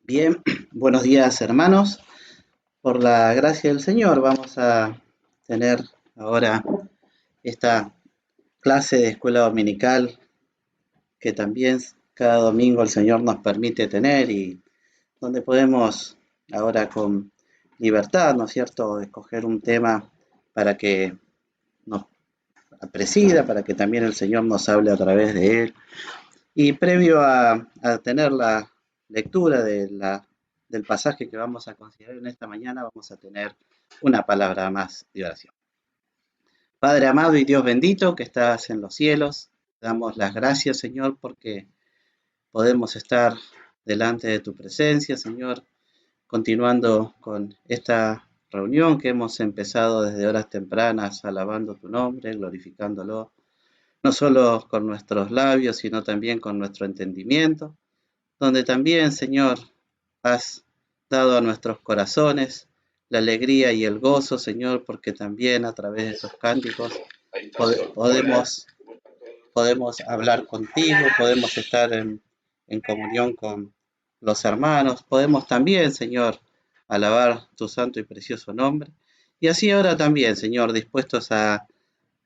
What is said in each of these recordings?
Bien, buenos días hermanos. Por la gracia del Señor vamos a tener ahora esta clase de escuela dominical que también cada domingo el Señor nos permite tener y donde podemos ahora con libertad, ¿no es cierto?, escoger un tema para que nos presida, para que también el Señor nos hable a través de él. Y previo a tener la lectura del pasaje que vamos a considerar en esta mañana, vamos a tener una palabra más de oración. Padre amado y Dios bendito que estás en los cielos, damos las gracias, Señor, porque podemos estar delante de tu presencia, Señor, continuando con esta reunión que hemos empezado desde horas tempranas, alabando tu nombre, glorificándolo, no solo con nuestros labios, sino también con nuestro entendimiento, donde también, Señor, has dado a nuestros corazones la alegría y el gozo, Señor, porque también a través de esos cánticos podemos, podemos hablar contigo, podemos estar en comunión con los hermanos, podemos también, Señor, alabar tu santo y precioso nombre. Y así ahora también, Señor, dispuestos a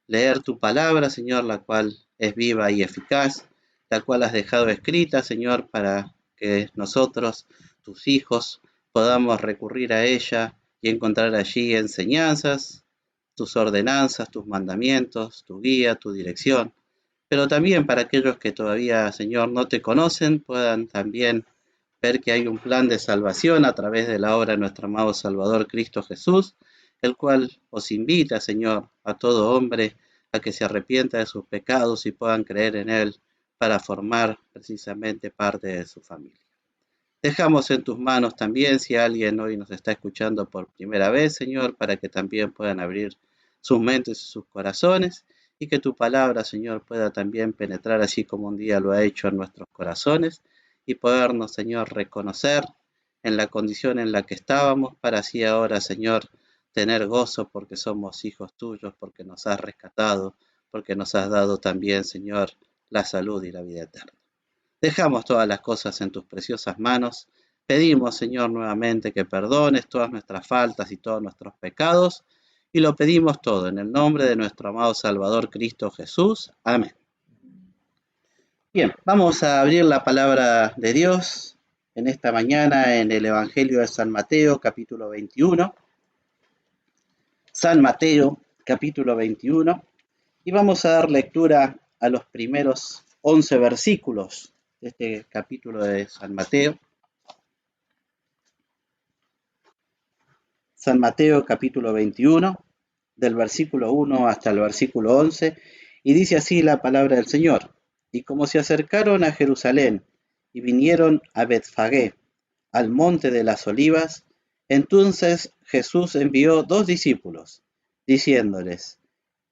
leer tu palabra, Señor, la cual es viva y eficaz, la cual has dejado escrita, Señor, para que nosotros, tus hijos, podamos recurrir a ella y encontrar allí enseñanzas, tus ordenanzas, tus mandamientos, tu guía, tu dirección, pero también para aquellos que todavía, Señor, no te conocen, puedan también ver que hay un plan de salvación a través de la obra de nuestro amado Salvador Cristo Jesús, el cual os invita, Señor, a todo hombre a que se arrepienta de sus pecados y puedan creer en Él para formar precisamente parte de su familia. Dejamos en tus manos también si alguien hoy nos está escuchando por primera vez, Señor, para que también puedan abrir sus mentes y sus corazones y que tu palabra, Señor, pueda también penetrar así como un día lo ha hecho en nuestros corazones y podernos, Señor, reconocer en la condición en la que estábamos para así ahora, Señor, tener gozo porque somos hijos tuyos, porque nos has rescatado, porque nos has dado también, Señor, la salud y la vida eterna. Dejamos todas las cosas en tus preciosas manos. Pedimos, Señor, nuevamente que perdones todas nuestras faltas y todos nuestros pecados. Y lo pedimos todo en el nombre de nuestro amado Salvador Cristo Jesús. Amén. Bien, vamos a abrir la palabra de Dios en esta mañana en el Evangelio de San Mateo, capítulo 21. San Mateo, capítulo 21. Y vamos a dar lectura a los primeros 11 versículos de este capítulo de San Mateo. San Mateo capítulo 21, del versículo 1 hasta el versículo 11, y dice así la palabra del Señor. Y como se acercaron a Jerusalén y vinieron a Betfagé, al monte de las olivas, entonces Jesús envió 2 discípulos, diciéndoles,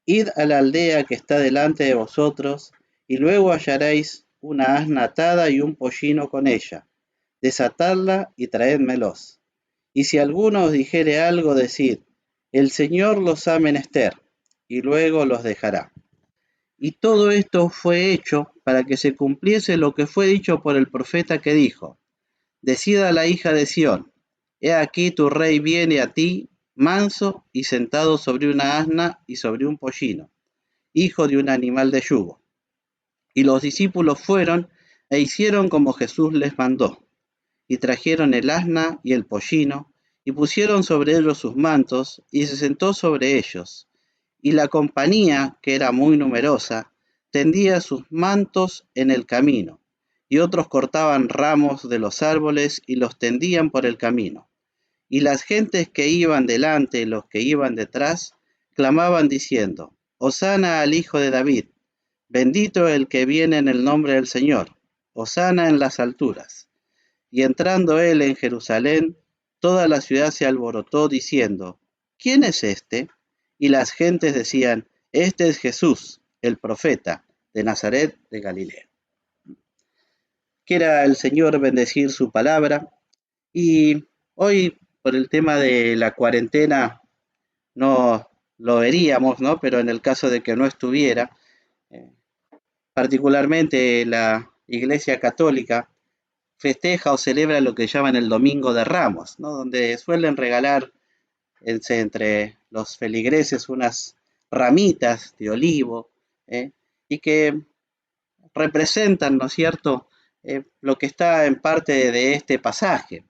id a la aldea que está delante de vosotros, y luego hallaréis una asna atada y un pollino con ella. Desatadla y traédmelos. Y si alguno os dijere algo, decid, el Señor los ha menester, y luego los dejará. Y todo esto fue hecho para que se cumpliese lo que fue dicho por el profeta que dijo, decid a la hija de Sión, he aquí tu rey viene a ti, manso y sentado sobre una asna y sobre un pollino, hijo de un animal de yugo. Y los discípulos fueron e hicieron como Jesús les mandó, y trajeron el asna y el pollino, y pusieron sobre ellos sus mantos, y se sentó sobre ellos. Y la compañía, que era muy numerosa, tendía sus mantos en el camino, y otros cortaban ramos de los árboles y los tendían por el camino. Y las gentes que iban delante y los que iban detrás, clamaban diciendo, Hosana al Hijo de David, bendito el que viene en el nombre del Señor, Hosana en las alturas. Y entrando él en Jerusalén, toda la ciudad se alborotó diciendo, ¿quién es este? Y las gentes decían, este es Jesús, el profeta, de Nazaret de Galilea. Quiera el Señor bendecir su palabra. Y hoy, por el tema de la cuarentena, no lo veríamos, ¿no? Pero en el caso de que no estuviera, particularmente la Iglesia Católica festeja o celebra lo que llaman el Domingo de Ramos, ¿no? Donde suelen regalar entre los feligreses unas ramitas de olivo, ¿eh? Y que representan, ¿no es cierto?, lo que está en parte de este pasaje.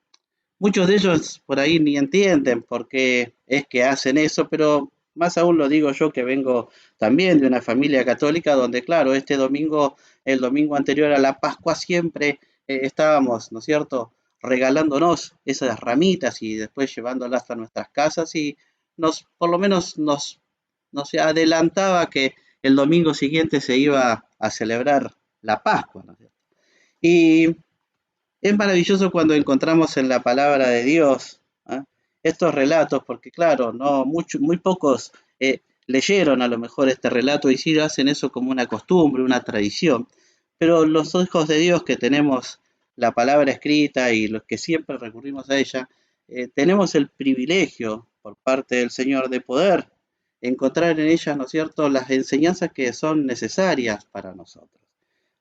Muchos de ellos por ahí ni entienden por qué es que hacen eso, pero más aún lo digo yo que vengo también de una familia católica donde, claro, este domingo, el domingo anterior a la Pascua, siempre estábamos, ¿no es cierto?, regalándonos esas ramitas y después llevándolas a nuestras casas y por lo menos nos adelantaba que el domingo siguiente se iba a celebrar la Pascua, ¿no es cierto? Y es maravilloso cuando encontramos en la palabra de Dios, ¿ah?, estos relatos, porque claro, no muy pocos leyeron a lo mejor este relato y sí hacen eso como una costumbre, una tradición, pero los hijos de Dios que tenemos la palabra escrita y los que siempre recurrimos a ella, tenemos el privilegio por parte del Señor de poder encontrar en ellas, ¿no es cierto?, las enseñanzas que son necesarias para nosotros,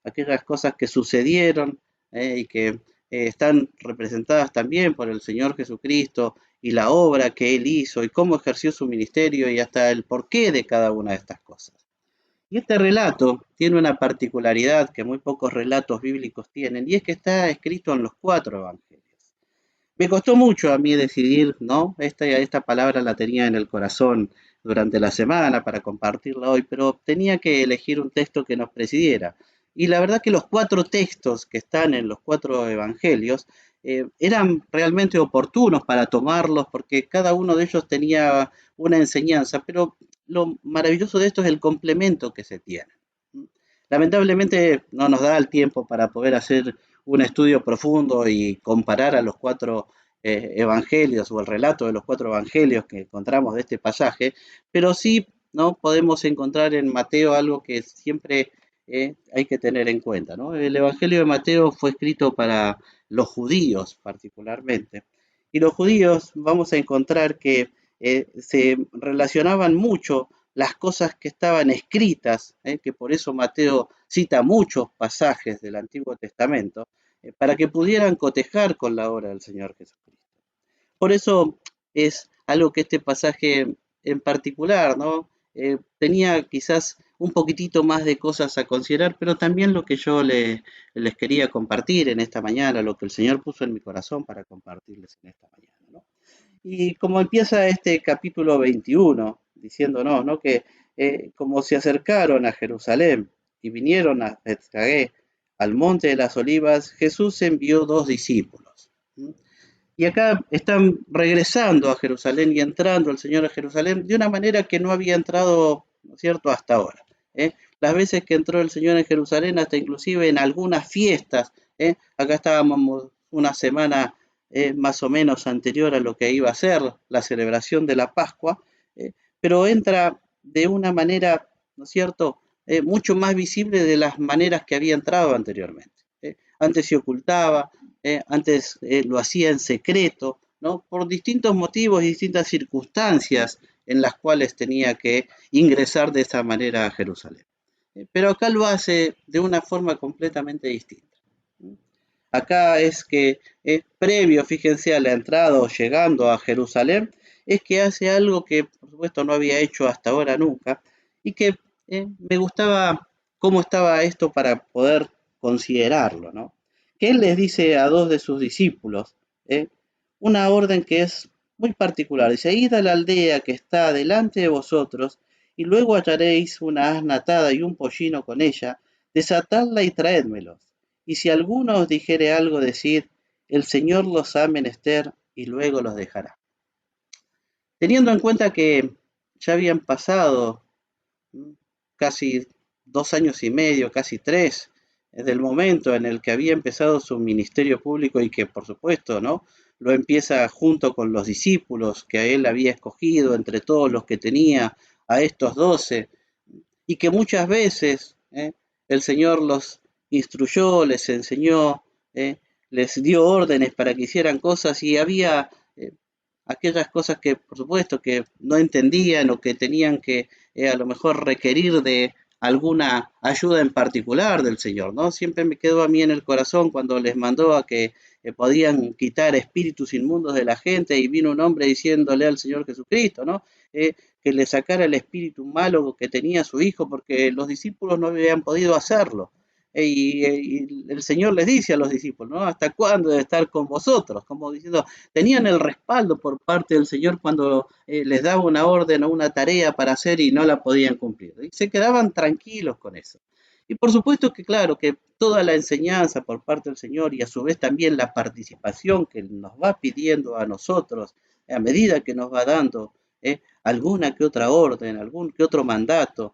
aquellas cosas que sucedieron y que están representadas también por el Señor Jesucristo y la obra que Él hizo y cómo ejerció su ministerio y hasta el porqué de cada una de estas cosas. Y este relato tiene una particularidad que muy pocos relatos bíblicos tienen, y es que está escrito en los 4 evangelios. Me costó mucho a mí decidir, ¿no? Esta palabra la tenía en el corazón durante la semana para compartirla hoy, pero tenía que elegir un texto que nos presidiera. Y la verdad que los 4 textos que están en los 4 evangelios eran realmente oportunos para tomarlos porque cada uno de ellos tenía una enseñanza, pero lo maravilloso de esto es el complemento que se tiene. Lamentablemente no nos da el tiempo para poder hacer un estudio profundo y comparar a los 4 evangelios o el relato de los 4 evangelios que encontramos de este pasaje, pero sí, ¿no?, podemos encontrar en Mateo algo que siempre hay que tener en cuenta, ¿no? El evangelio de Mateo fue escrito para los judíos particularmente, y los judíos vamos a encontrar que se relacionaban mucho las cosas que estaban escritas, que por eso Mateo cita muchos pasajes del Antiguo Testamento, para que pudieran cotejar con la obra del Señor Jesucristo. Por eso es algo que este pasaje en particular, ¿no?, tenía quizás un poquitito más de cosas a considerar, pero también lo que yo les quería compartir en esta mañana, lo que el Señor puso en mi corazón para compartirles en esta mañana, ¿no? Y como empieza este capítulo 21, diciéndonos, ¿no?, que como se acercaron a Jerusalén y vinieron a Betfagé, al monte de las olivas, Jesús envió 2 discípulos. Y acá están regresando a Jerusalén y entrando el Señor a Jerusalén de una manera que no había entrado, ¿no es cierto?, hasta ahora. Las veces que entró el Señor en Jerusalén, hasta inclusive en algunas fiestas, acá estábamos una semana más o menos anterior a lo que iba a ser la celebración de la Pascua, pero entra de una manera, ¿no es cierto?, mucho más visible de las maneras que había entrado anteriormente. Antes se ocultaba, antes lo hacía en secreto, ¿no?, por distintos motivos y distintas circunstancias en las cuales tenía que ingresar de esa manera a Jerusalén. Pero acá lo hace de una forma completamente distinta. Acá es que previo, fíjense, a la entrada o llegando a Jerusalén, es que hace algo que por supuesto no había hecho hasta ahora nunca y que me gustaba cómo estaba esto para poder considerarlo, ¿no? Que él les dice a 2 de sus discípulos una orden que es muy particular. Dice: id a la aldea que está delante de vosotros y luego hallaréis una asna atada y un pollino con ella, desatadla y traédmelos. Y si alguno os dijere algo, decid: el Señor los ha menester, y luego los dejará. Teniendo en cuenta que ya habían pasado casi 2 años y medio, casi 3, desde el momento en el que había empezado su ministerio público y que por supuesto, ¿no?, lo empieza junto con los discípulos que a él había escogido entre todos los que tenía, a estos 12, y que muchas veces el Señor los instruyó, les enseñó, les dio órdenes para que hicieran cosas y había aquellas cosas que por supuesto que no entendían o que tenían que a lo mejor requerir de alguna ayuda en particular del Señor, ¿no? Siempre me quedó a mí en el corazón cuando les mandó a que podían quitar espíritus inmundos de la gente y vino un hombre diciéndole al Señor Jesucristo, ¿no? Que le sacara el espíritu malo que tenía su hijo porque los discípulos no habían podido hacerlo. Y el Señor les dice a los discípulos, ¿no? ¿Hasta cuándo de estar con vosotros? Como diciendo, tenían el respaldo por parte del Señor cuando les daba una orden o una tarea para hacer y no la podían cumplir. Y se quedaban tranquilos con eso. Y por supuesto que, claro, que toda la enseñanza por parte del Señor y a su vez también la participación que nos va pidiendo a nosotros a medida que nos va dando alguna que otra orden, algún que otro mandato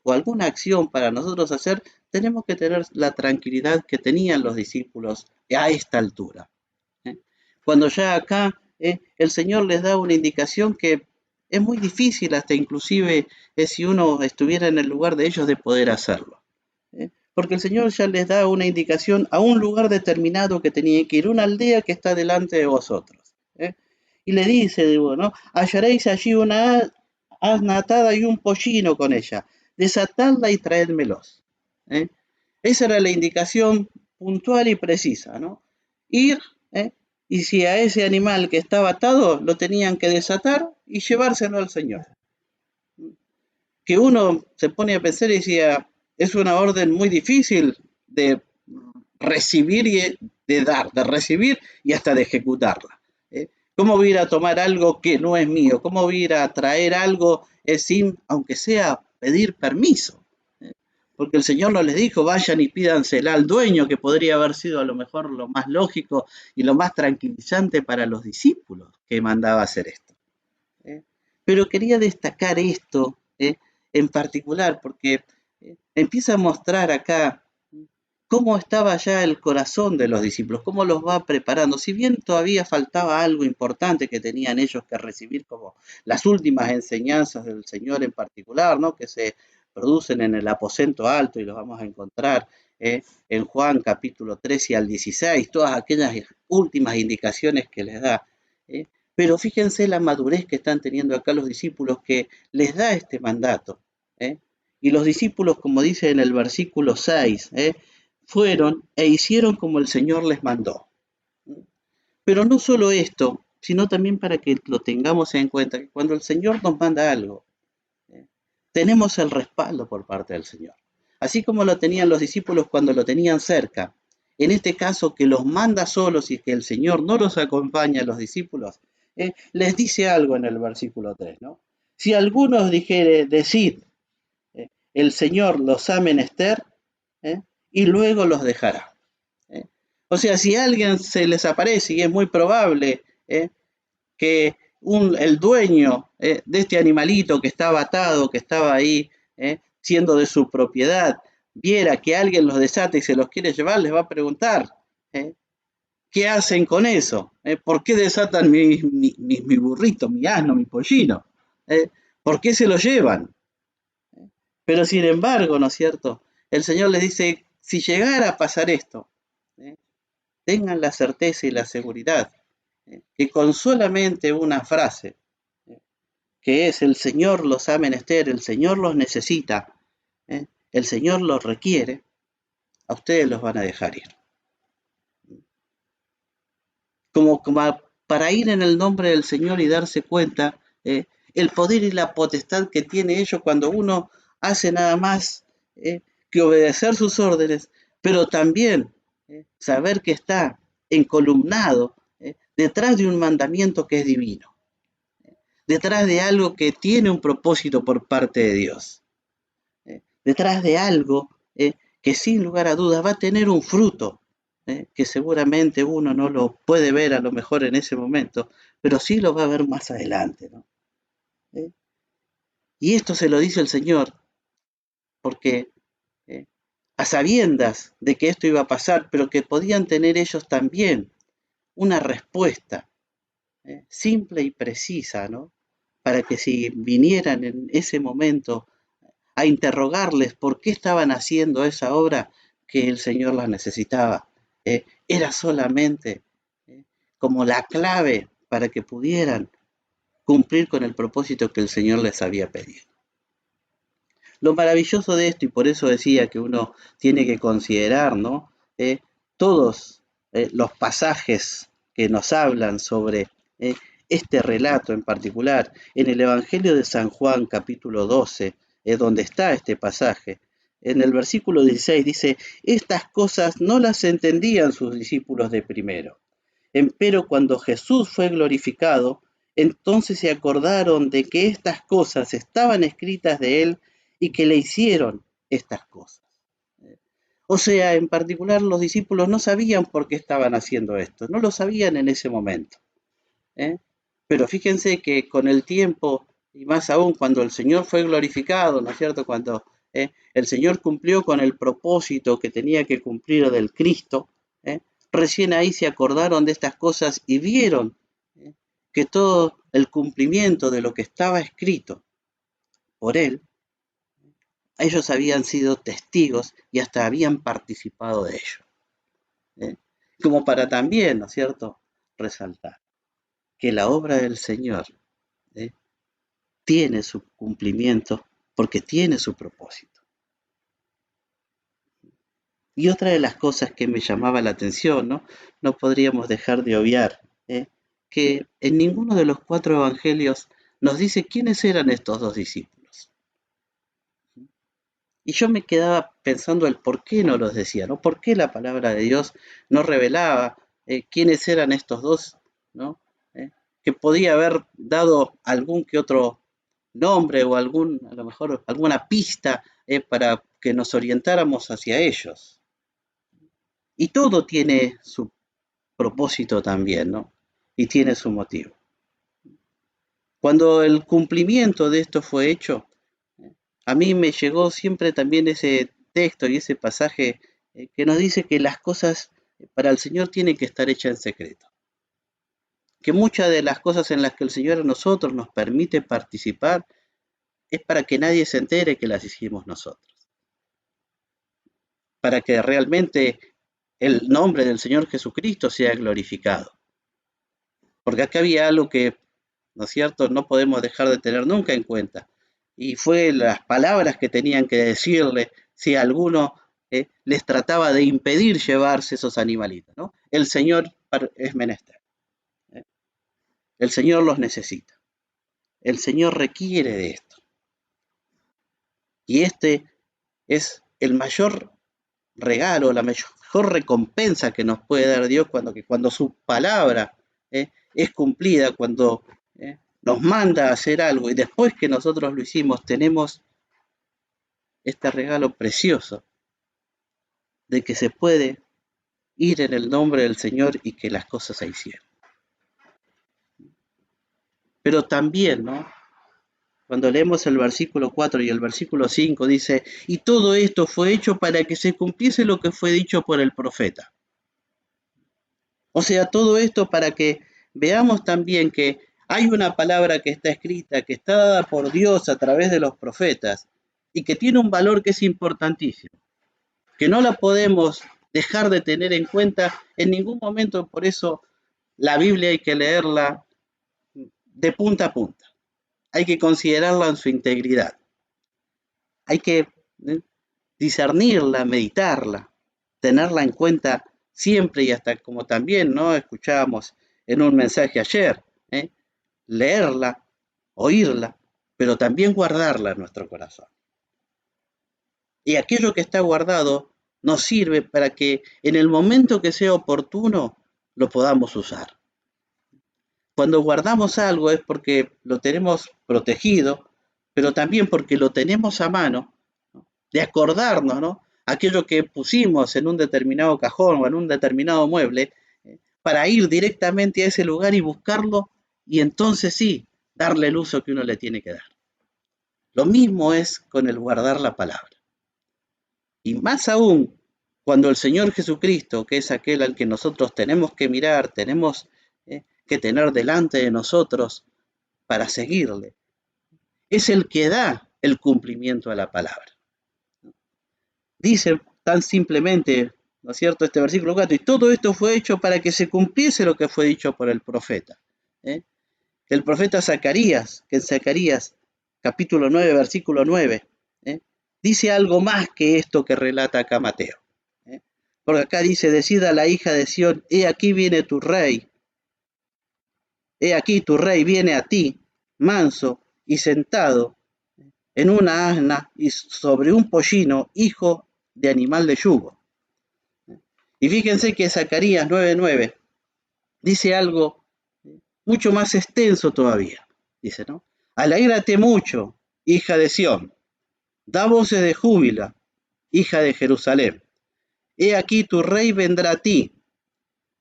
o alguna acción para nosotros hacer, tenemos que tener la tranquilidad que tenían los discípulos a esta altura. Cuando ya acá el Señor les da una indicación que es muy difícil hasta inclusive si uno estuviera en el lugar de ellos de poder hacerlo. Porque el Señor ya les da una indicación a un lugar determinado que tenía que ir, una aldea que está delante de vosotros. Y le dice, ¿no? Hallaréis allí una asna atada y un pollino con ella, desatadla y traédmelos. Esa era la indicación puntual y precisa, ¿no? Ir, y si a ese animal que estaba atado lo tenían que desatar y llevárselo al Señor. Que uno se pone a pensar y decía, es una orden muy difícil de recibir y de dar, de recibir y hasta de ejecutarla. ¿Cómo voy a ir a tomar algo que no es mío? ¿Cómo voy a ir a traer algo sin, aunque sea pedir permiso? Porque el Señor no les dijo, vayan y pídansela al dueño, que podría haber sido a lo mejor lo más lógico y lo más tranquilizante para los discípulos que mandaba hacer esto. Pero quería destacar esto en particular, porque empieza a mostrar acá cómo estaba ya el corazón de los discípulos, cómo los va preparando. Si bien todavía faltaba algo importante que tenían ellos que recibir, como las últimas enseñanzas del Señor en particular, ¿no? Que se producen en el aposento alto y los vamos a encontrar en Juan capítulo 13 al 16, todas aquellas últimas indicaciones que les da. Pero fíjense la madurez que están teniendo acá los discípulos que les da este mandato. Y los discípulos, como dice en el versículo 6, fueron e hicieron como el Señor les mandó. Pero no solo esto, sino también para que lo tengamos en cuenta, que cuando el Señor nos manda algo, tenemos el respaldo por parte del Señor. Así como lo tenían los discípulos cuando lo tenían cerca. En este caso, que los manda solos y que el Señor no los acompaña a los discípulos, les dice algo en el versículo 3, ¿no? Si algunos dijere, decid, el Señor los ha menester, y luego los dejará. O sea, si alguien se les aparece, y es muy probable que el dueño de este animalito que estaba atado, que estaba ahí, siendo de su propiedad, viera que alguien los desata y se los quiere llevar, les va a preguntar, ¿qué hacen con eso? ¿Por qué desatan mi burrito, mi asno, mi pollino? ¿Por qué se lo llevan? Pero sin embargo, ¿no es cierto? El Señor les dice, si llegara a pasar esto, tengan la certeza y la seguridad que con solamente una frase, que es el Señor los ha menester, el Señor los necesita, el Señor los requiere, a ustedes los van a dejar ir. Como para ir en el nombre del Señor y darse cuenta el poder y la potestad que tiene ellos cuando uno hace nada más que obedecer sus órdenes, pero también saber que está encolumnado detrás de un mandamiento que es divino, detrás de algo que tiene un propósito por parte de Dios, detrás de algo que sin lugar a dudas va a tener un fruto, que seguramente uno no lo puede ver a lo mejor en ese momento, pero sí lo va a ver más adelante, ¿no? Y esto se lo dice el Señor porque a sabiendas de que esto iba a pasar, pero que podían tener ellos también una respuesta simple y precisa, ¿no? Para que si vinieran en ese momento a interrogarles por qué estaban haciendo esa obra que el Señor las necesitaba, era solamente como la clave para que pudieran cumplir con el propósito que el Señor les había pedido. Lo maravilloso de esto, y por eso decía que uno tiene que considerar, ¿no? Todos los pasajes que nos hablan sobre este relato en particular, en el Evangelio de San Juan, capítulo 12, es donde está este pasaje. En el versículo 16 dice, estas cosas no las entendían sus discípulos de primero. Empero cuando Jesús fue glorificado, entonces se acordaron de que estas cosas estaban escritas de él y que le hicieron estas cosas. O sea, en particular los discípulos no sabían por qué estaban haciendo esto, no lo sabían en ese momento. ¿eh? Pero fíjense que con el tiempo, y más aún cuando el Señor fue glorificado, ¿no es cierto? Cuando el Señor cumplió con el propósito que tenía que cumplir del Cristo, recién ahí se acordaron de estas cosas y vieron que todo el cumplimiento de lo que estaba escrito por Él, ellos habían sido testigos y hasta habían participado de ello. Como para también, ¿no es cierto?, resaltar que la obra del Señor tiene su cumplimiento porque tiene su propósito. Y otra de las cosas que me llamaba la atención, no podríamos dejar de obviar, que en ninguno de los 4 evangelios nos dice quiénes eran estos 2 discípulos. Y yo me quedaba pensando el por qué no los decía, ¿no? ¿Por qué la palabra de Dios no revelaba quiénes eran estos 2, ¿no? Que podía haber dado algún que otro nombre o a lo mejor alguna pista para que nos orientáramos hacia ellos. Y todo tiene su propósito también, ¿no? Y tiene su motivo. Cuando el cumplimiento de esto fue hecho, a mí me llegó siempre también ese texto y ese pasaje que nos dice que las cosas para el Señor tienen que estar hechas en secreto. Que muchas de las cosas en las que el Señor a nosotros nos permite participar es para que nadie se entere que las hicimos nosotros. Para que realmente el nombre del Señor Jesucristo sea glorificado. Porque acá había algo que, ¿no es cierto?, no podemos dejar de tener nunca en cuenta. Y fue las palabras que tenían que decirle si alguno les trataba de impedir llevarse esos animalitos, ¿no? El Señor es menester. El Señor los necesita. El Señor requiere de esto. Y este es el mayor regalo, la mejor recompensa que nos puede dar Dios cuando su palabra es cumplida, cuando nos manda a hacer algo y después que nosotros lo hicimos tenemos este regalo precioso de que se puede ir en el nombre del Señor y que las cosas se hicieron. Pero también, ¿no? Cuando leemos el versículo 4 y el versículo 5 dice, y todo esto fue hecho para que se cumpliese lo que fue dicho por el profeta. O sea, todo esto para que veamos también que hay una palabra que está escrita, que está dada por Dios a través de los profetas y que tiene un valor que es importantísimo, que no la podemos dejar de tener en cuenta en ningún momento. Por eso la Biblia hay que leerla de punta a punta. Hay que considerarla en su integridad. Hay que discernirla, meditarla, tenerla en cuenta siempre y hasta como también no escuchábamos en un mensaje ayer, leerla, oírla, pero también guardarla en nuestro corazón. Y aquello que está guardado nos sirve para que en el momento que sea oportuno lo podamos usar. Cuando guardamos algo es porque lo tenemos protegido, pero también porque lo tenemos a mano, ¿no? De acordarnos, ¿no? Aquello que pusimos en un determinado cajón o en un determinado mueble, para ir directamente a ese lugar y buscarlo y entonces sí, darle el uso que uno le tiene que dar. Lo mismo es con el guardar la palabra. Y más aún, cuando el Señor Jesucristo, que es aquel al que nosotros tenemos que mirar, tenemos que tener delante de nosotros para seguirle, es el que da el cumplimiento a la palabra. Dice tan simplemente, ¿no es cierto?, este versículo 4, y todo esto fue hecho para que se cumpliese lo que fue dicho por el profeta. El profeta Zacarías, que en Zacarías capítulo 9, versículo 9, dice algo más que esto que relata acá Mateo. ¿eh? Porque acá dice, decid a la hija de Sión, he aquí viene tu rey, he aquí tu rey viene a ti, manso y sentado en una asna y sobre un pollino, hijo de animal de yugo. Y fíjense que Zacarías 9:9 dice algo mucho más extenso todavía. Dice, ¿no? Alégrate mucho, hija de Sión, da voces de júbilo, hija de Jerusalén. He aquí tu rey vendrá a ti.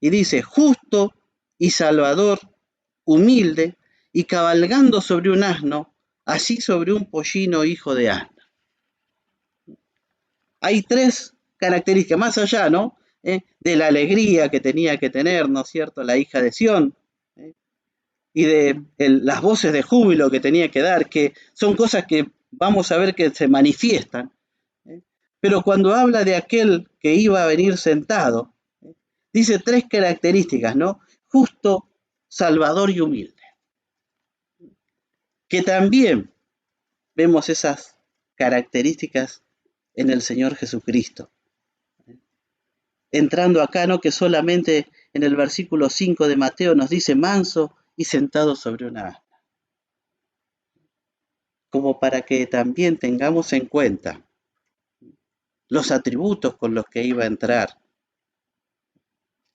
Y dice, justo y salvador, humilde y cabalgando sobre un asno, así sobre un pollino hijo de asna. Hay tres características, más allá, ¿no? De la alegría que tenía que tener, ¿no es cierto?, la hija de Sión, y de las voces de júbilo que tenía que dar, que son cosas que vamos a ver que se manifiestan. ¿eh? Pero cuando habla de aquel que iba a venir sentado, dice tres características, ¿no? Justo, salvador y humilde. Que también vemos esas características en el Señor Jesucristo. Entrando acá, ¿no? Que solamente en el versículo 5 de Mateo nos dice manso y sentado sobre una asna. Como para que también tengamos en cuenta los atributos con los que iba a entrar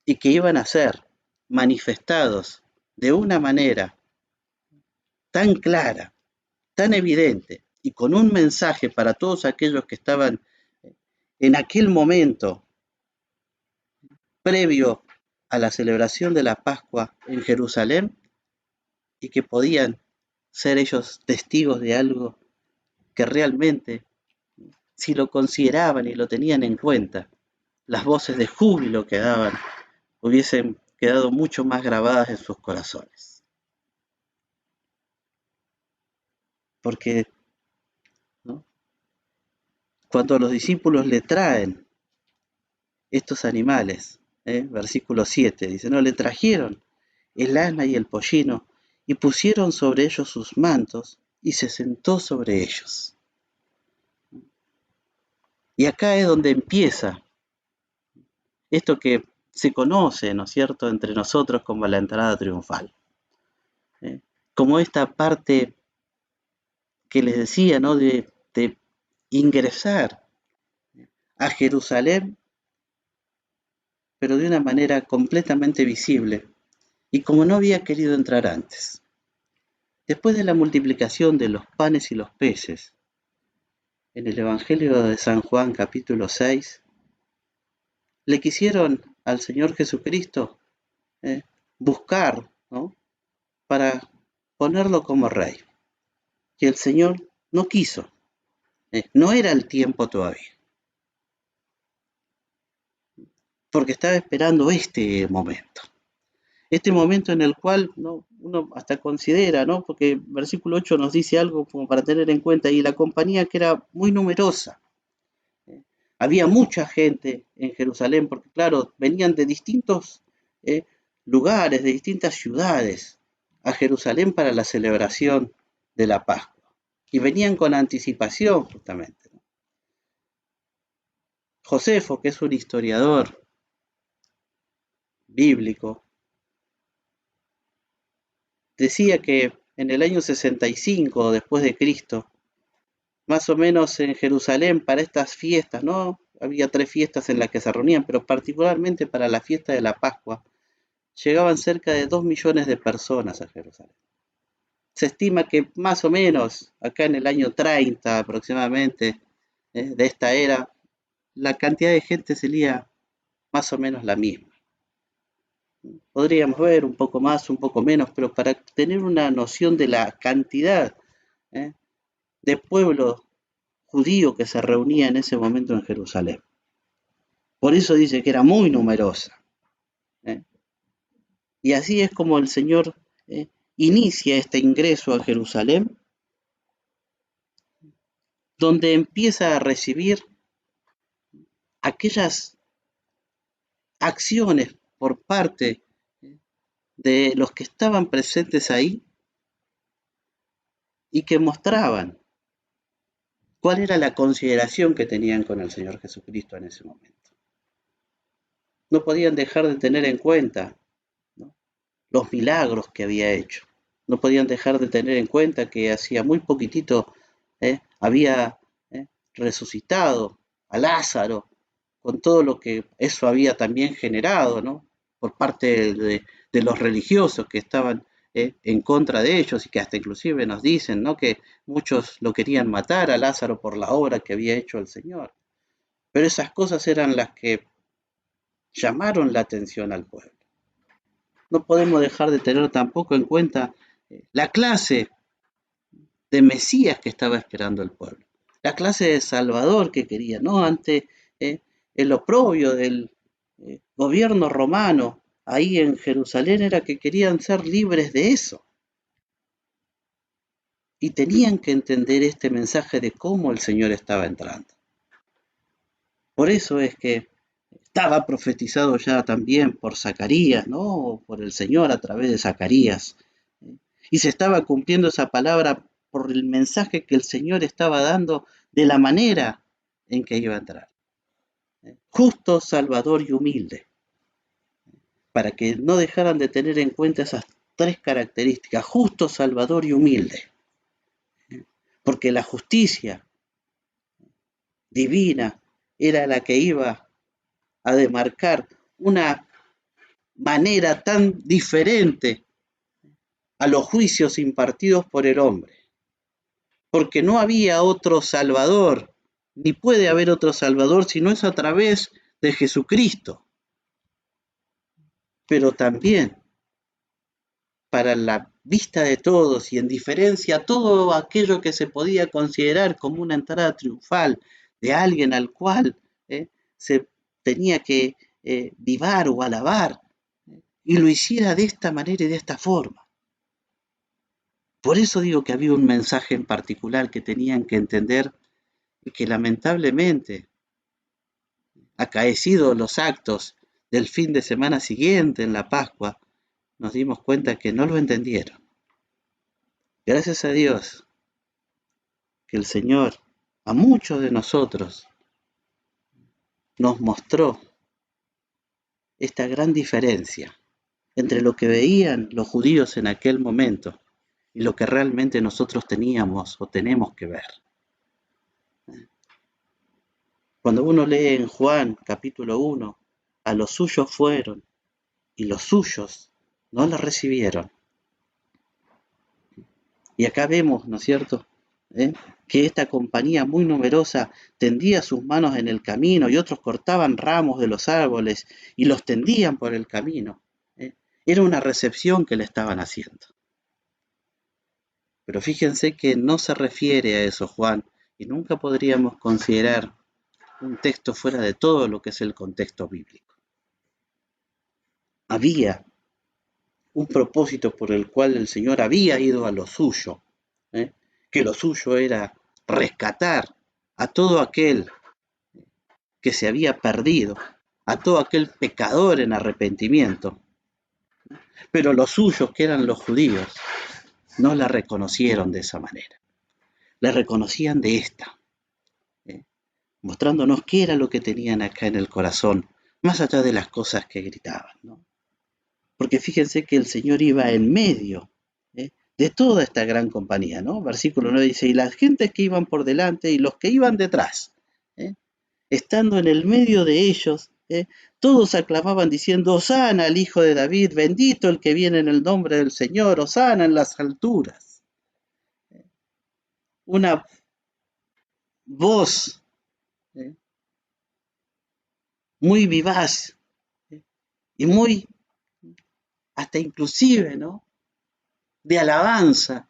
y que iban a ser manifestados de una manera tan clara, tan evidente y con un mensaje para todos aquellos que estaban en aquel momento previo a la celebración de la Pascua en Jerusalén y que podían ser ellos testigos de algo que realmente, si lo consideraban y lo tenían en cuenta, las voces de júbilo que daban hubiesen quedado mucho más grabadas en sus corazones. Porque, ¿no? Cuando los discípulos le traen estos animales, versículo 7, dice, no, le trajeron el asna y el pollino y pusieron sobre ellos sus mantos y se sentó sobre ellos. Y acá es donde empieza esto que se conoce, ¿no es cierto?, entre nosotros como la entrada triunfal. Como esta parte que les decía, ¿no?, de ingresar a Jerusalén, pero de una manera completamente visible, y como no había querido entrar antes. Después de la multiplicación de los panes y los peces, en el Evangelio de San Juan capítulo 6, le quisieron al Señor Jesucristo buscar, ¿no?, para ponerlo como rey. Y el Señor no quiso, no era el tiempo todavía, porque estaba esperando este momento. Este momento en el cual, ¿no?, uno hasta considera, ¿no?, porque versículo 8 nos dice algo como para tener en cuenta, y la compañía que era muy numerosa. Había mucha gente en Jerusalén, porque claro, venían de distintos lugares, de distintas ciudades, a Jerusalén para la celebración de la Pascua. Y venían con anticipación, justamente, ¿no? Josefo, que es un historiador bíblico, decía que en el año 65 después de Cristo, más o menos en Jerusalén para estas fiestas, ¿no? Había tres fiestas en las que se reunían, pero particularmente para la fiesta de la Pascua, llegaban cerca de 2 millones de personas a Jerusalén. Se estima que más o menos, acá en el año 30 aproximadamente, de esta era, la cantidad de gente sería más o menos la misma. Podríamos ver un poco más, un poco menos, pero para tener una noción de la cantidad de pueblo judío que se reunía en ese momento en Jerusalén. Por eso dice que era muy numerosa. Y así es como el Señor inicia este ingreso a Jerusalén, donde empieza a recibir aquellas acciones por parte de los que estaban presentes ahí y que mostraban cuál era la consideración que tenían con el Señor Jesucristo en ese momento. No podían dejar de tener en cuenta, ¿no?, los milagros que había hecho. No podían dejar de tener en cuenta que hacía muy poquitito había resucitado a Lázaro, con todo lo que eso había también generado, ¿no?, por parte de los religiosos que estaban en contra de ellos y que hasta inclusive nos dicen, ¿no?, que muchos lo querían matar a Lázaro por la obra que había hecho el Señor. Pero esas cosas eran las que llamaron la atención al pueblo. No podemos dejar de tener tampoco en cuenta la clase de Mesías que estaba esperando el pueblo, la clase de Salvador que quería, ¿no?, ante el oprobio del gobierno romano ahí en Jerusalén, era que querían ser libres de eso. Y tenían que entender este mensaje de cómo el Señor estaba entrando. Por eso es que estaba profetizado ya también por Zacarías, ¿no?, por el Señor a través de Zacarías. Y se estaba cumpliendo esa palabra por el mensaje que el Señor estaba dando de la manera en que iba a entrar. Justo, salvador y humilde. Para que no dejaran de tener en cuenta esas tres características: justo, salvador y humilde. Porque la justicia divina era la que iba a demarcar una manera tan diferente a los juicios impartidos por el hombre. Porque no había otro Salvador, ni puede haber otro Salvador si no es a través de Jesucristo. Pero también, para la vista de todos y en diferencia a todo aquello que se podía considerar como una entrada triunfal de alguien al cual se tenía que vivar o alabar, y lo hiciera de esta manera y de esta forma. Por eso digo que había un mensaje en particular que tenían que entender y que lamentablemente, acaecidos los actos del fin de semana siguiente en la Pascua, nos dimos cuenta que no lo entendieron. Gracias a Dios que el Señor a muchos de nosotros nos mostró esta gran diferencia entre lo que veían los judíos en aquel momento y lo que realmente nosotros teníamos o tenemos que ver. Cuando uno lee en Juan capítulo 1, a los suyos fueron y los suyos no la recibieron. Y acá vemos, ¿no es cierto?, que esta compañía muy numerosa tendía sus manos en el camino y otros cortaban ramos de los árboles y los tendían por el camino. Era una recepción que le estaban haciendo. Pero fíjense que no se refiere a eso Juan, y nunca podríamos considerar un texto fuera de todo lo que es el contexto bíblico. Había un propósito por el cual el Señor había ido a lo suyo, que lo suyo era rescatar a todo aquel que se había perdido, a todo aquel pecador en arrepentimiento. Pero los suyos, que eran los judíos, no la reconocieron de esa manera. La reconocían de esta, mostrándonos qué era lo que tenían acá en el corazón, más allá de las cosas que gritaban, ¿no? Porque fíjense que el Señor iba en medio de toda esta gran compañía, ¿no? Versículo 9 dice, y las gentes que iban por delante y los que iban detrás, estando en el medio de ellos, todos aclamaban diciendo, Hosana al Hijo de David, bendito el que viene en el nombre del Señor, Hosana en las alturas. Una voz muy vivaz y muy, hasta inclusive, ¿no?, de alabanza,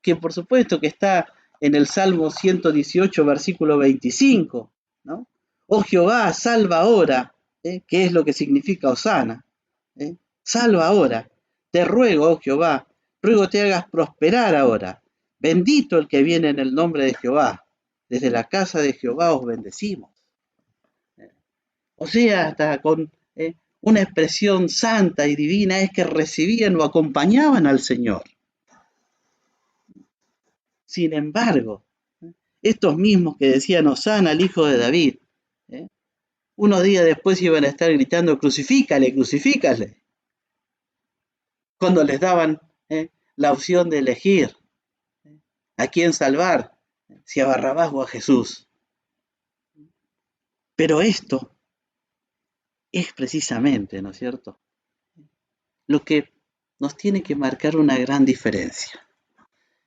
que por supuesto que está en el Salmo 118, versículo 25, ¿no? Oh Jehová, salva ahora, que es lo que significa Hosana, salva ahora, te ruego, oh Jehová, ruego te hagas prosperar ahora, bendito el que viene en el nombre de Jehová, desde la casa de Jehová os bendecimos. O sea, hasta con una expresión santa y divina es que recibían o acompañaban al Señor. Sin embargo, estos mismos que decían Hosana al hijo de David, ¿eh? Unos días después iban a estar gritando crucifícale, crucifícale, cuando les daban la opción de elegir a quién salvar, si a Barrabás o a Jesús. Pero esto es precisamente, ¿no es cierto?, lo que nos tiene que marcar una gran diferencia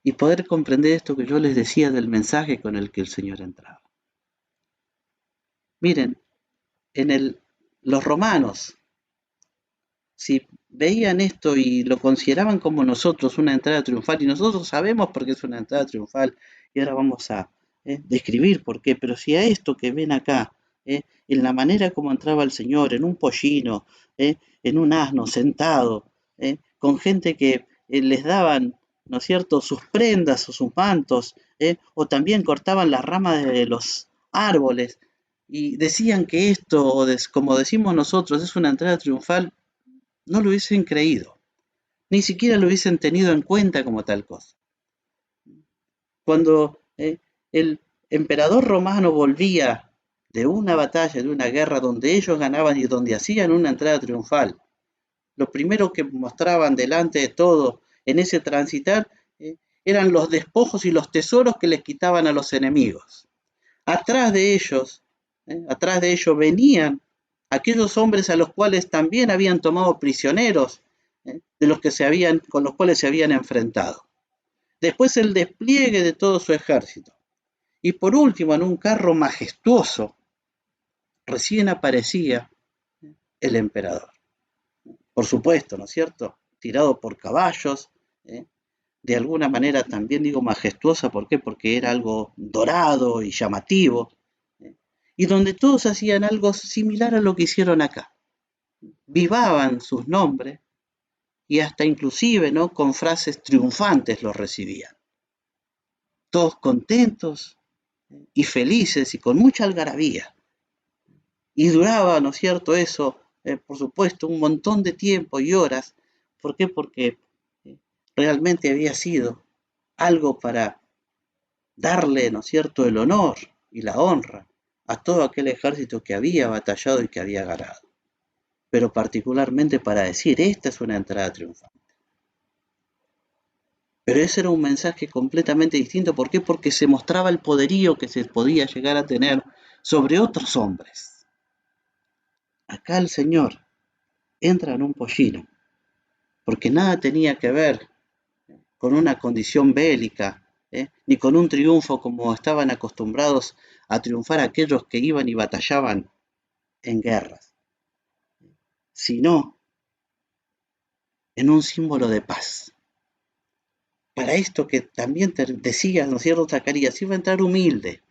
y poder comprender esto que yo les decía del mensaje con el que el Señor entraba. Miren, los romanos, si veían esto y lo consideraban como nosotros una entrada triunfal, y nosotros sabemos por qué es una entrada triunfal, y ahora vamos a describir por qué, pero si a esto que ven acá, en la manera como entraba el Señor, en un pollino, en un asno, sentado, con gente que les daban, ¿no es cierto?, sus prendas o sus mantos, o también cortaban las ramas de los árboles, y decían que esto, como decimos nosotros, es una entrada triunfal, no lo hubiesen creído, ni siquiera lo hubiesen tenido en cuenta como tal cosa. Cuando el emperador romano volvía de una batalla, de una guerra donde ellos ganaban y donde hacían una entrada triunfal, lo primero que mostraban delante de todo en ese transitar eran los despojos y los tesoros que les quitaban a los enemigos. Atrás de ellos venían aquellos hombres a los cuales también habían tomado prisioneros, con los cuales se habían enfrentado. Después el despliegue de todo su ejército. Y por último, en un carro majestuoso, recién aparecía el emperador. Por supuesto, ¿no es cierto?, tirado por caballos, de alguna manera también digo majestuosa, ¿por qué? Porque era algo dorado y llamativo, y donde todos hacían algo similar a lo que hicieron acá. Vivaban sus nombres y hasta inclusive, ¿no?, con frases triunfantes los recibían. Todos contentos y felices y con mucha algarabía. Y duraba, ¿no es cierto?, eso, por supuesto, un montón de tiempo y horas. ¿Por qué? Porque realmente había sido algo para darle, ¿no es cierto?, el honor y la honra a todo aquel ejército que había batallado y que había ganado. Pero particularmente para decir, esta es una entrada triunfal. Pero ese era un mensaje completamente distinto. ¿Por qué? Porque se mostraba el poderío que se podía llegar a tener sobre otros hombres. Acá el Señor entra en un pollino, porque nada tenía que ver con una condición bélica, ni con un triunfo como estaban acostumbrados a triunfar aquellos que iban y batallaban en guerras, sino en un símbolo de paz. Para esto que también te decía, ¿no es cierto?, Zacarías, iba a entrar humilde,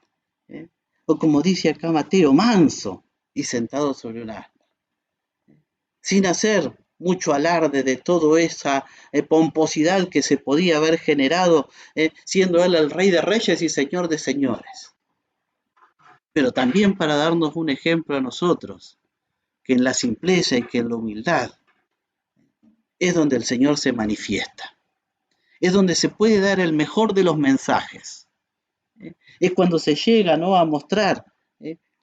o como dice acá Mateo, manso y sentado sobre un asno, sin hacer mucho alarde de toda esa pomposidad que se podía haber generado, siendo él el rey de reyes y señor de señores. Pero también para darnos un ejemplo a nosotros, que en la simpleza y que en la humildad es donde el Señor se manifiesta, es donde se puede dar el mejor de los mensajes, es cuando se llega, ¿no?, a mostrar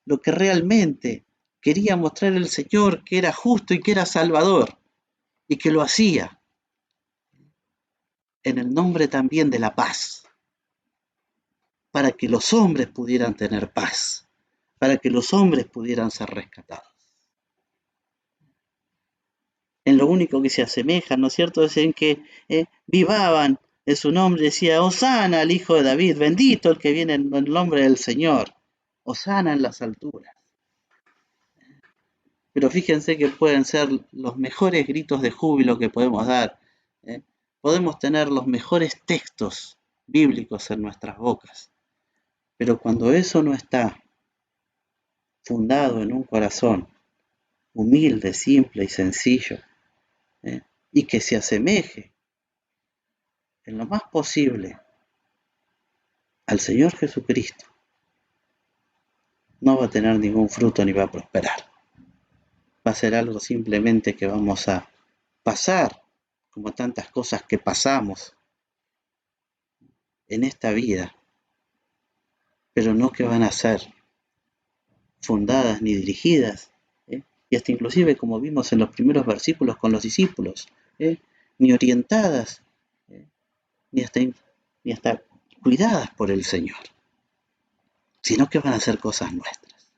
lo que realmente quería mostrar el Señor, que era justo y que era salvador, y que lo hacía en el nombre también de la paz, para que los hombres pudieran tener paz, para que los hombres pudieran ser rescatados. En lo único que se asemejan, ¿no es cierto?, es en que vivaban en su nombre, decía, Hosana al hijo de David, bendito el que viene en el nombre del Señor, Hosana en las alturas. Pero fíjense que pueden ser los mejores gritos de júbilo que podemos dar, podemos tener los mejores textos bíblicos en nuestras bocas, pero cuando eso no está fundado en un corazón humilde, simple y sencillo, y que se asemeje en lo más posible al Señor Jesucristo, no va a tener ningún fruto ni va a prosperar. Va a ser algo simplemente que vamos a pasar, como tantas cosas que pasamos en esta vida, pero no que van a ser fundadas ni dirigidas, y hasta inclusive como vimos en los primeros versículos con los discípulos, ni orientadas, ¿eh? ni, hasta, ni hasta cuidadas por el Señor, sino que van a ser cosas nuestras.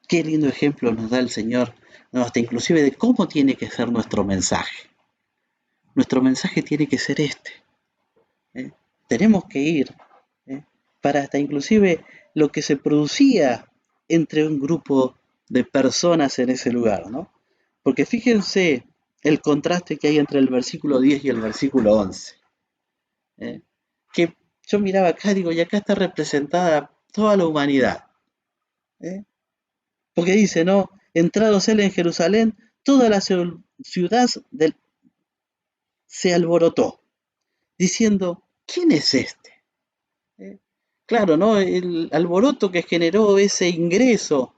Qué lindo ejemplo nos da el Señor, ¿no? Hasta inclusive de cómo tiene que ser nuestro mensaje. Nuestro mensaje tiene que ser este. ¿eh? Tenemos que ir para hasta inclusive lo que se producía entre un grupo de personas en ese lugar, ¿no? Porque fíjense el contraste que hay entre el versículo 10 y el versículo 11. Que yo miraba acá, digo, y acá está representada toda la humanidad. Porque dice, ¿no? Entrados él en Jerusalén, toda la ciudad se alborotó, diciendo, ¿quién es este? Claro, ¿no? El alboroto que generó ese ingreso,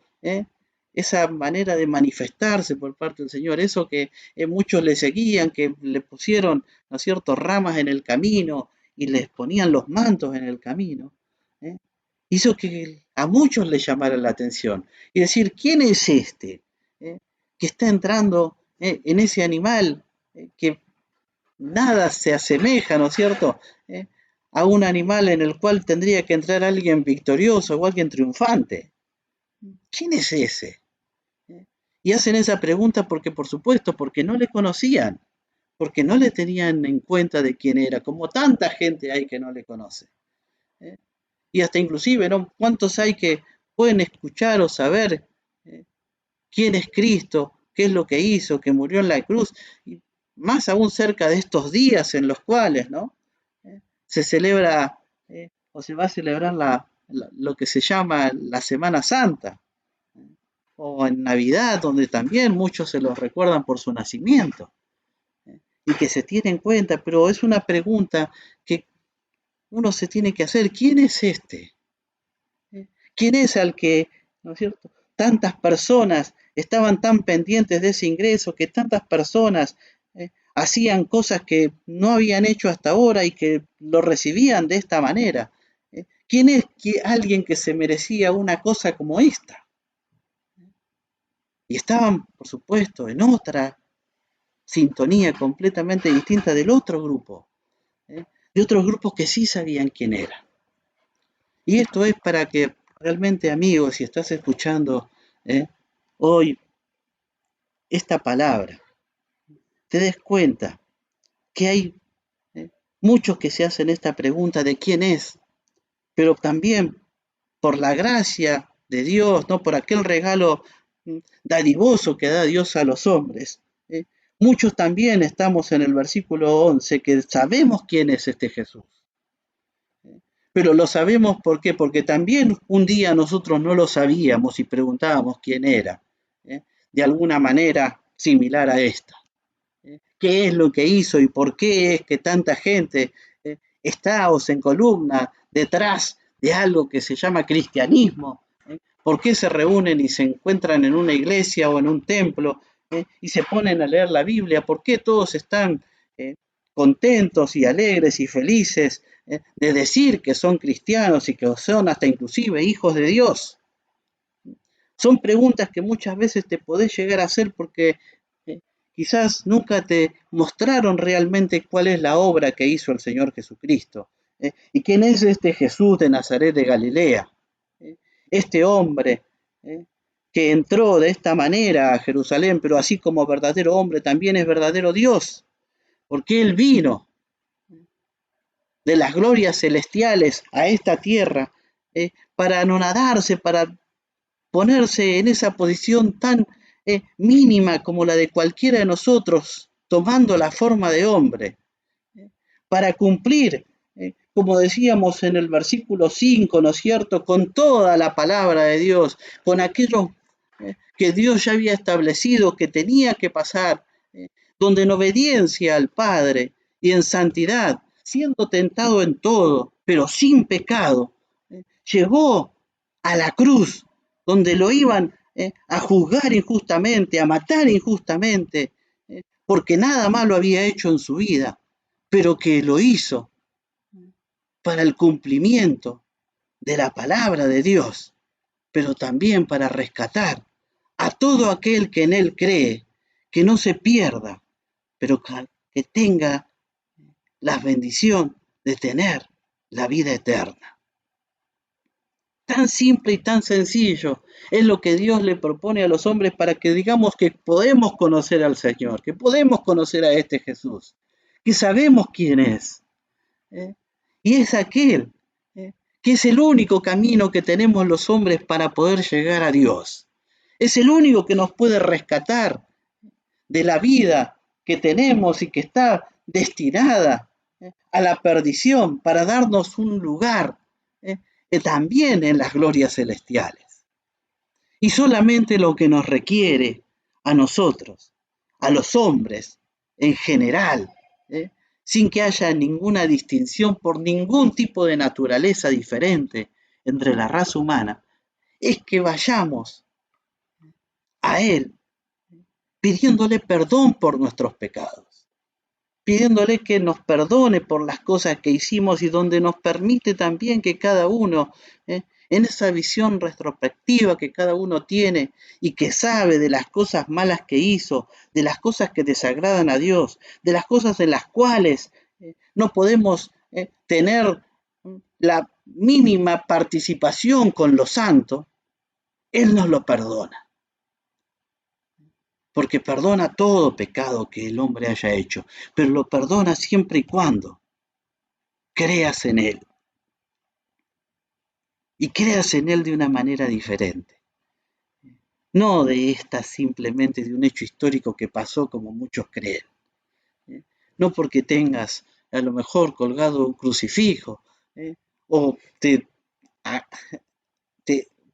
esa manera de manifestarse por parte del Señor, eso que muchos le seguían, que le pusieron, ¿no es cierto?, ramas en el camino y les ponían los mantos en el camino, ¿eh? Hizo que a muchos le llamara la atención y decir, ¿quién es este que está entrando en ese animal que nada se asemeja, ¿no es cierto?, a un animal en el cual tendría que entrar alguien victorioso o alguien triunfante. ¿Quién es ese? Y hacen esa pregunta porque, por supuesto, porque no le conocían, porque no le tenían en cuenta de quién era, como tanta gente hay que no le conoce. Y hasta inclusive, ¿no? ¿Cuántos hay que pueden escuchar o saber quién es Cristo, qué es lo que hizo, que murió en la cruz? Y más aún cerca de estos días en los cuales, ¿no?, se celebra o se va a celebrar lo que se llama la Semana Santa, o en Navidad, donde también muchos se los recuerdan por su nacimiento, y que se tiene en cuenta, pero es una pregunta que uno se tiene que hacer, ¿quién es este? ¿Quién es al que, ¿no es cierto?, tantas personas estaban tan pendientes de ese ingreso, que tantas personas hacían cosas que no habían hecho hasta ahora y que lo recibían de esta manera? ¿Quién es alguien que se merecía una cosa como esta? Y estaban, por supuesto, en otra sintonía completamente distinta del otro grupo, de otros grupos que sí sabían quién era. Y esto es para que realmente, amigos, si estás escuchando hoy esta palabra, te des cuenta que hay muchos que se hacen esta pregunta de quién es, pero también por la gracia de Dios, no por aquel regalo dadivoso que da Dios a los hombres. Muchos también estamos en el versículo 11 que sabemos quién es este Jesús. Pero lo sabemos ¿por qué? Porque también un día nosotros no lo sabíamos y preguntábamos quién era, de alguna manera similar a esta. ¿Qué es lo que hizo y por qué es que tanta gente está o se encolumna detrás de algo que se llama cristianismo? ¿Por qué se reúnen y se encuentran en una iglesia o en un templo y se ponen a leer la Biblia? ¿Por qué todos están contentos y alegres y felices de decir que son cristianos y que son hasta inclusive hijos de Dios? Son preguntas que muchas veces te podés llegar a hacer porque quizás nunca te mostraron realmente cuál es la obra que hizo el Señor Jesucristo. ¿Y quién es este Jesús de Nazaret de Galilea? Este hombre que entró de esta manera a Jerusalén, pero así como verdadero hombre, también es verdadero Dios, porque Él vino de las glorias celestiales a esta tierra para anonadarse, para ponerse en esa posición tan mínima como la de cualquiera de nosotros, tomando la forma de hombre, para cumplir, como decíamos en el versículo 5, ¿no es cierto?, con toda la palabra de Dios, con aquello que Dios ya había establecido que tenía que pasar, donde en obediencia al Padre y en santidad, siendo tentado en todo, pero sin pecado, llegó a la cruz, donde lo iban a juzgar injustamente, a matar injustamente, porque nada malo había hecho en su vida, pero que lo hizo para el cumplimiento de la palabra de Dios, pero también para rescatar a todo aquel que en Él cree, que no se pierda, pero que tenga la bendición de tener la vida eterna. Tan simple y tan sencillo es lo que Dios le propone a los hombres para que digamos que podemos conocer al Señor, que podemos conocer a este Jesús, que sabemos quién es. ¿Eh? Y es aquel que es el único camino que tenemos los hombres para poder llegar a Dios. Es el único que nos puede rescatar de la vida que tenemos y que está destinada a la perdición para darnos un lugar también en las glorias celestiales. Y solamente lo que nos requiere a nosotros, a los hombres en general, sin que haya ninguna distinción por ningún tipo de naturaleza diferente entre la raza humana, es que vayamos a Él pidiéndole perdón por nuestros pecados, pidiéndole que nos perdone por las cosas que hicimos y donde nos permite también que cada uno, en esa visión retrospectiva que cada uno tiene y que sabe de las cosas malas que hizo, de las cosas que desagradan a Dios, de las cosas en las cuales no podemos tener la mínima participación con los santos, Él nos lo perdona. Porque perdona todo pecado que el hombre haya hecho, pero lo perdona siempre y cuando creas en Él. Y creas en Él de una manera diferente. No de esta simplemente de un hecho histórico que pasó como muchos creen. No porque tengas a lo mejor colgado un crucifijo o te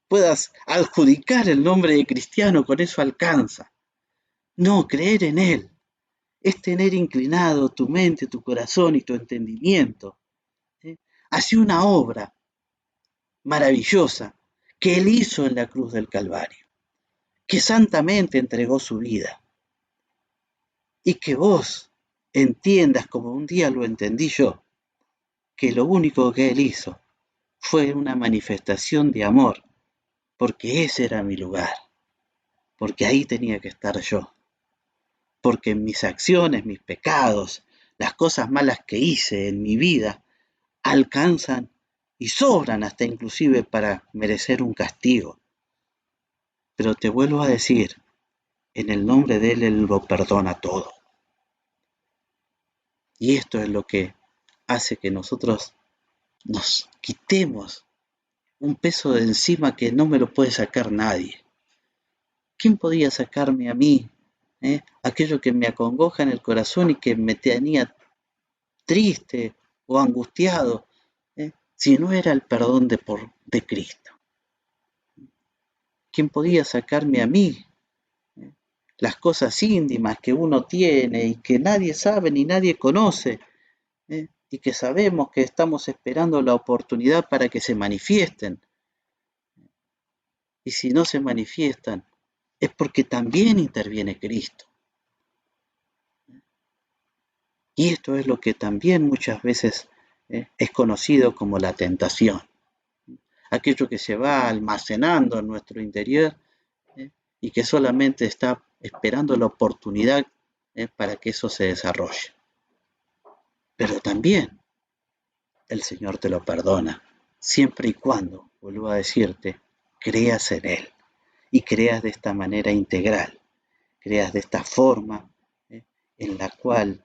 puedas adjudicar el nombre de cristiano, con eso alcanza. No, creer en Él es tener inclinado tu mente, tu corazón y tu entendimiento hacia una obra maravillosa que Él hizo en la cruz del Calvario, que santamente entregó su vida, y que vos entiendas, como un día lo entendí yo, que lo único que Él hizo fue una manifestación de amor, porque ese era mi lugar, porque ahí tenía que estar yo, porque mis acciones, mis pecados, las cosas malas que hice en mi vida, alcanzan y sobran hasta inclusive para merecer un castigo. Pero te vuelvo a decir, en el nombre de Él lo perdona todo. Y esto es lo que hace que nosotros nos quitemos un peso de encima que no me lo puede sacar nadie. ¿Quién podía sacarme a mí aquello que me acongoja en el corazón y que me tenía triste o angustiado, si no era el perdón de Cristo? ¿Quién podía sacarme a mí las cosas íntimas que uno tiene y que nadie sabe ni nadie conoce, y que sabemos que estamos esperando la oportunidad para que se manifiesten? Y si no se manifiestan, es porque también interviene Cristo. Y esto es lo que también muchas veces es conocido como la tentación. Aquello que se va almacenando en nuestro interior y que solamente está esperando la oportunidad para que eso se desarrolle. Pero también el Señor te lo perdona, siempre y cuando, vuelvo a decirte, creas en Él y creas de esta manera integral, creas de esta forma en la cual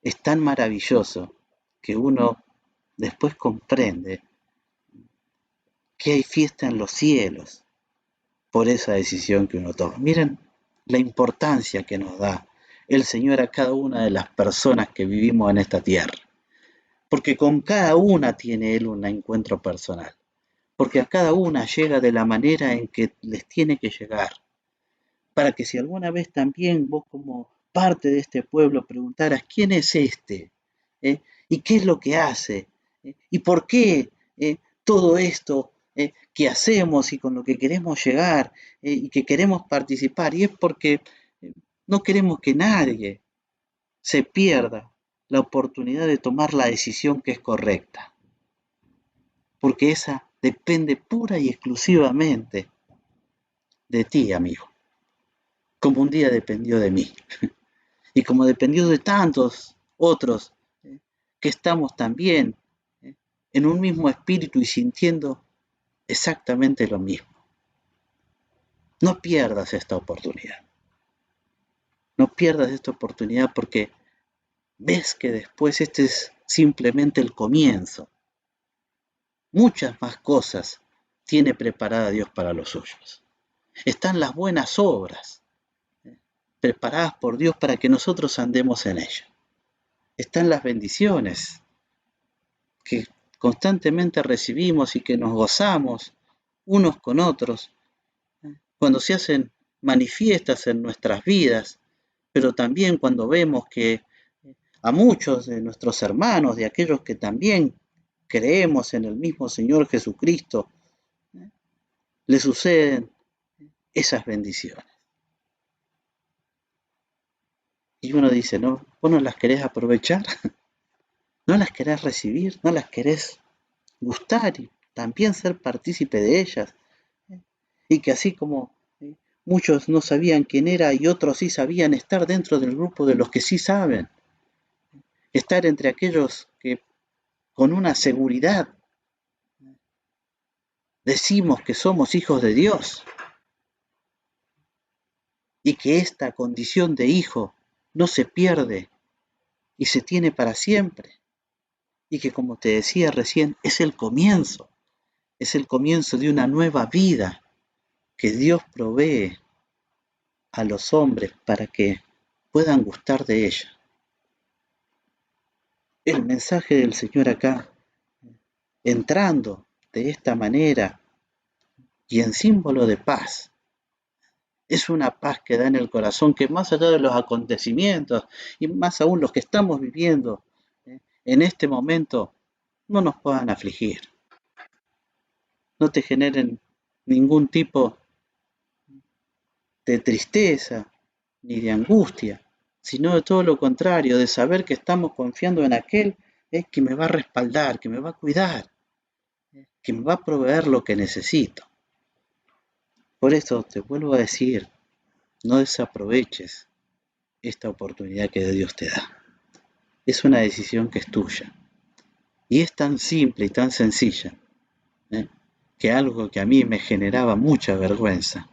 es tan maravilloso que uno después comprende que hay fiesta en los cielos por esa decisión que uno toma. Miren la importancia que nos da el Señor a cada una de las personas que vivimos en esta tierra, porque con cada una tiene Él un encuentro personal, porque a cada una llega de la manera en que les tiene que llegar, para que si alguna vez también vos como parte de este pueblo preguntaras quién es este, y qué es lo que hace, y por qué todo esto que hacemos y con lo que queremos llegar y que queremos participar, y es porque no queremos que nadie se pierda la oportunidad de tomar la decisión que es correcta. porque esa depende pura y exclusivamente de ti, amigo, como un día dependió de mí y como dependió de tantos otros que estamos también ¿eh? en un mismo espíritu y sintiendo exactamente lo mismo. No pierdas esta oportunidad. No pierdas esta oportunidad porque ves que después este es simplemente el comienzo. Muchas más cosas tiene preparada Dios para los suyos. Están las buenas obras preparadas por Dios para que nosotros andemos en ellas. Están las bendiciones que constantemente recibimos y que nos gozamos unos con otros cuando se hacen manifiestas en nuestras vidas, pero también cuando vemos que a muchos de nuestros hermanos, de aquellos que también creemos en el mismo Señor Jesucristo, le suceden esas bendiciones. Y uno dice, no, vos no las querés aprovechar, no las querés recibir, no las querés gustar y también ser partícipe de ellas. Y que así como muchos no sabían quién era y otros sí sabían, estar dentro del grupo de los que sí saben, estar entre aquellos que con una seguridad decimos que somos hijos de Dios y que esta condición de hijo no se pierde y se tiene para siempre y que, como te decía recién, es el comienzo de una nueva vida que Dios provee a los hombres para que puedan gustar de ella. El mensaje del Señor acá, entrando de esta manera y en símbolo de paz, es una paz que da en el corazón que más allá de los acontecimientos y más aún los que estamos viviendo en este momento no nos puedan afligir, no te generen ningún tipo de tristeza ni de angustia, sino de todo lo contrario, de saber que estamos confiando en aquel que me va a respaldar, que me va a cuidar, que me va a proveer lo que necesito. Por eso te vuelvo a decir, no desaproveches esta oportunidad que Dios te da. Es una decisión que es tuya. Y es tan simple y tan sencilla, ¿eh? que algo que a mí me generaba mucha vergüenza,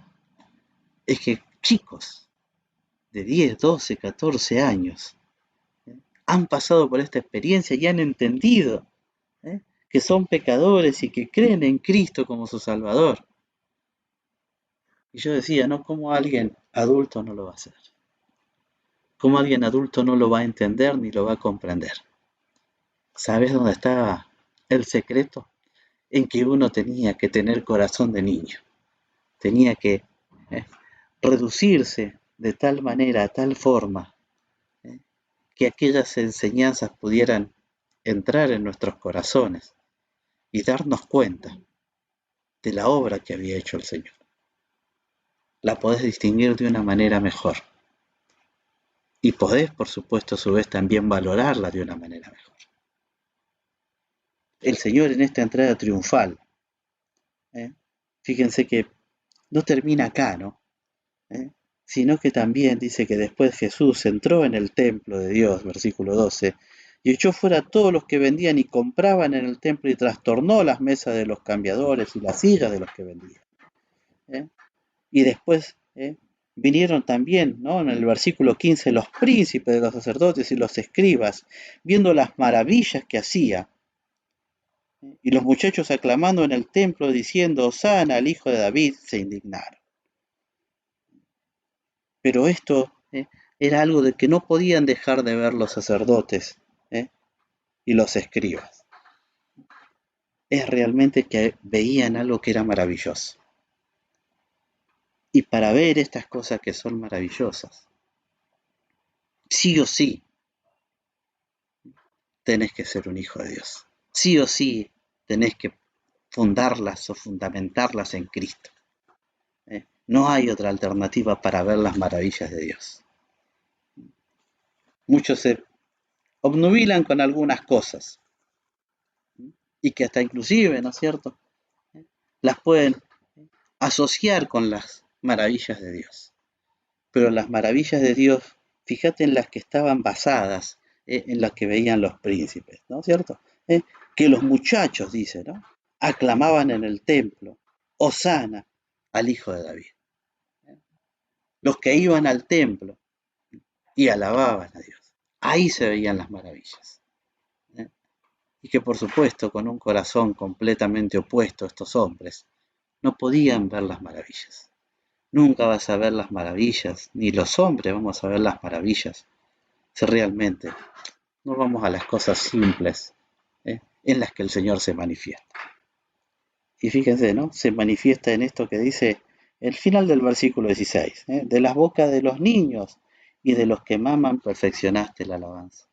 es que chicos de 10, 12, 14 años han pasado por esta experiencia y han entendido que son pecadores y que creen en Cristo como su Salvador. Y yo decía, ¿no? ¿Cómo alguien adulto no lo va a hacer? ¿Cómo alguien adulto no lo va a entender ni lo va a comprender? ¿Sabes dónde estaba el secreto? En que uno tenía que tener corazón de niño. Tenía que reducirse de tal manera, tal forma, que aquellas enseñanzas pudieran entrar en nuestros corazones y darnos cuenta de la obra que había hecho el Señor. La podés distinguir de una manera mejor. Y podés, por supuesto, a su vez también valorarla de una manera mejor. El Señor en esta entrada triunfal, fíjense que no termina acá, ¿no? Sino que también dice que después Jesús entró en el templo de Dios, versículo 12, y echó fuera a todos los que vendían y compraban en el templo y trastornó las mesas de los cambiadores y las sillas de los que vendían. Y después vinieron también, ¿no? En el versículo 15, los príncipes de los sacerdotes y los escribas, viendo las maravillas que hacía, y los muchachos aclamando en el templo diciendo, Hosana al hijo de David, se indignaron. Pero esto era algo de que no podían dejar de ver los sacerdotes y los escribas. Es realmente que veían algo que era maravilloso. Y para ver estas cosas que son maravillosas, sí o sí, tenés que ser un hijo de Dios. Sí o sí, tenés que fundarlas o fundamentarlas en Cristo. No hay otra alternativa para ver las maravillas de Dios. Muchos se obnubilan con algunas cosas y que hasta inclusive, ¿no es cierto?, las pueden asociar con las maravillas de Dios. Pero las maravillas de Dios, fíjate en las que estaban basadas, en las que veían los príncipes, ¿no es cierto? Que los muchachos, dice, ¿no?, aclamaban en el templo, Hosana al Hijo de David. Los que iban al templo y alababan a Dios. Ahí se veían las maravillas. Y que por supuesto con un corazón completamente opuesto a estos hombres, no podían ver las maravillas. Nunca vas a ver las maravillas, ni los hombres vamos a ver las maravillas, si realmente no vamos a las cosas simples en las que el Señor se manifiesta. Y fíjense, ¿no? Se manifiesta en esto que dice el final del versículo 16, de las bocas de los niños y de los que maman perfeccionaste la alabanza.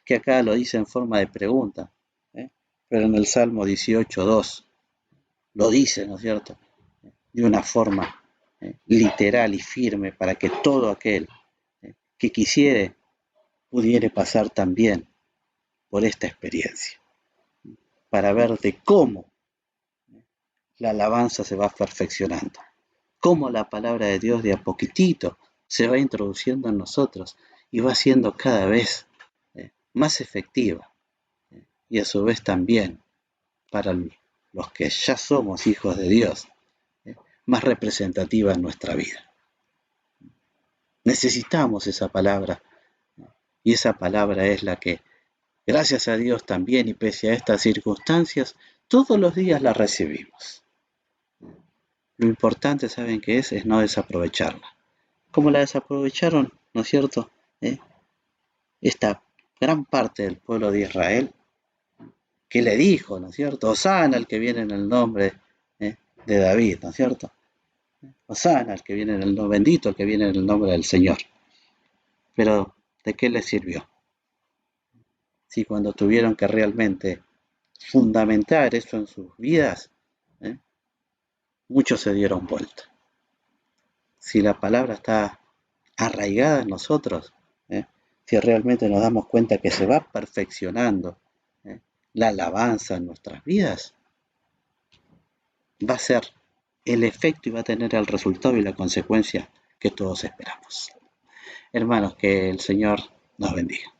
Que acá lo dice en forma de pregunta, pero en el Salmo 18:2 lo dice, ¿no es cierto?, de una forma literal y firme para que todo aquel que quisiere pudiere pasar también por esta experiencia, para ver de cómo la alabanza se va perfeccionando, cómo la palabra de Dios de a poquitito se va introduciendo en nosotros y va siendo cada vez más efectiva y a su vez también para los que ya somos hijos de Dios, más representativa en nuestra vida. Necesitamos esa palabra y esa palabra es la que, gracias a Dios también y pese a estas circunstancias, todos los días la recibimos. Lo importante, ¿saben qué es? Es no desaprovecharla. Como la desaprovecharon, ¿no es cierto?, esta gran parte del pueblo de Israel, que le dijo, ¿no es cierto?, Hosana el que viene en el nombre de David, ¿no es cierto? Hosana el que viene en el nombre, bendito el que viene en el nombre del Señor. Pero, ¿de qué les sirvió? Si cuando tuvieron que realmente fundamentar eso en sus vidas, muchos se dieron vuelta. Si la palabra está arraigada en nosotros, si realmente nos damos cuenta que se va perfeccionando la alabanza en nuestras vidas, va a ser el efecto y va a tener el resultado y la consecuencia que todos esperamos. Hermanos, que el Señor nos bendiga.